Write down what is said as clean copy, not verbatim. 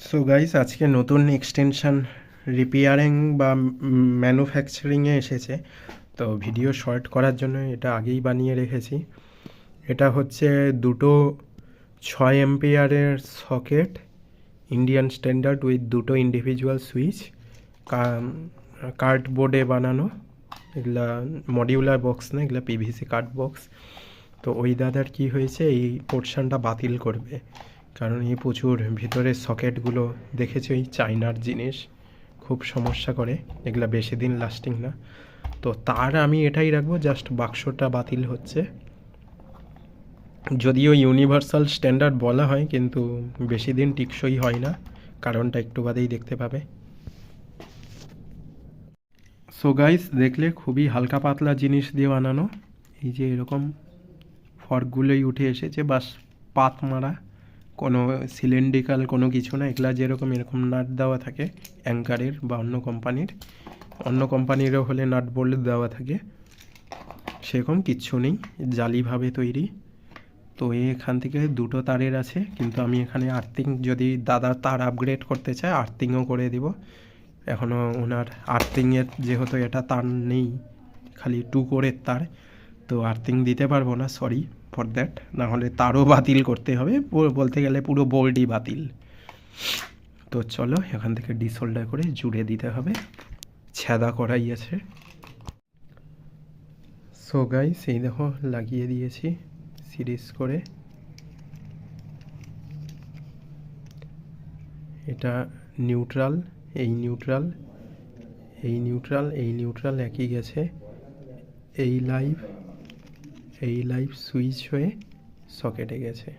So guys, আজকে নতুন extension repairing বা ম্যানুফ্যাকচারিংয়ে এসেছে। তো ভিডিও শর্ট করার জন্য এটা আগেই বানিয়ে রেখেছি। এটা হচ্ছে দুটো 6 এম্পিয়ারের সকেট, ইন্ডিয়ান স্ট্যান্ডার্ড উইথ দুটো ইন্ডিভিজুয়াল সুইচ, কার্ডবোর্ডে বানানো। এগুলা মডিউলার বক্স না, এগুলা পিভিসি কার্ড বক্স। তো ওই দাদার কি হয়েছে, এই পোর্শনটা বাতিল করবে, কারণ এই প্রচুর ভিতরের সকেটগুলো দেখেছি, ওই চাইনার জিনিস খুব সমস্যা করে, এগুলা বেশি দিন লাস্টিং না। তো তার আমি এটাই রাখবো, জাস্ট বাক্সটা বাতিল হচ্ছে। যদিও ইউনিভার্সাল স্ট্যান্ডার্ড বলা হয়, কিন্তু বেশি দিন টিকসই হয় না, কারণটা একটু বাদেই দেখতে পাবে। সো গাইস, দেখলে খুবই হালকা পাতলা জিনিস দিয়ে বানানো। এই যে এরকম ফর্কগুলোই উঠে এসেছে, বাস পাত মারা, কোনো সিলিন্ড্রিক্যাল কোনো কিছু না। এগুলা যেরকম এরকম নাট দেওয়া থাকে অ্যাঙ্কারের বা অন্য কোম্পানিরও হলে নাট বোল্ট দেওয়া থাকে, সেরকম কিচ্ছু নেই, জালিভাবে তৈরি। তো এখান থেকে দুটো তারের আছে, কিন্তু আমি এখানে আর্থিং, যদি দাদা তার আপগ্রেড করতে চায় আর্থিংও করে দিব। এখনও ওনার আর্থিংয়ের যেহেতু এটা তার নেই, খালি 2 কোরের তার, তো আর্থিং দিতে পারবো না, সরি ফর দ্যাট। না হলে তারও বাতিল করতে হবে, বলতে গেলে পুরো বোর্ডই বাতিল। তো চলো এখান থেকে ডিসোল্ডার করে জুড়ে দিতে হবে, ছ্যাদা করাই আছে। সো গাইস, এই দেখো লাগিয়ে দিয়েছি সিরিজ করে। এটা নিউট্রাল, এই নিউট্রাল, এই নিউট্রাল, এই নিউট্রাল একই গেছে। এই লাইভ সুইচ হয়ে সকেটে গেছে।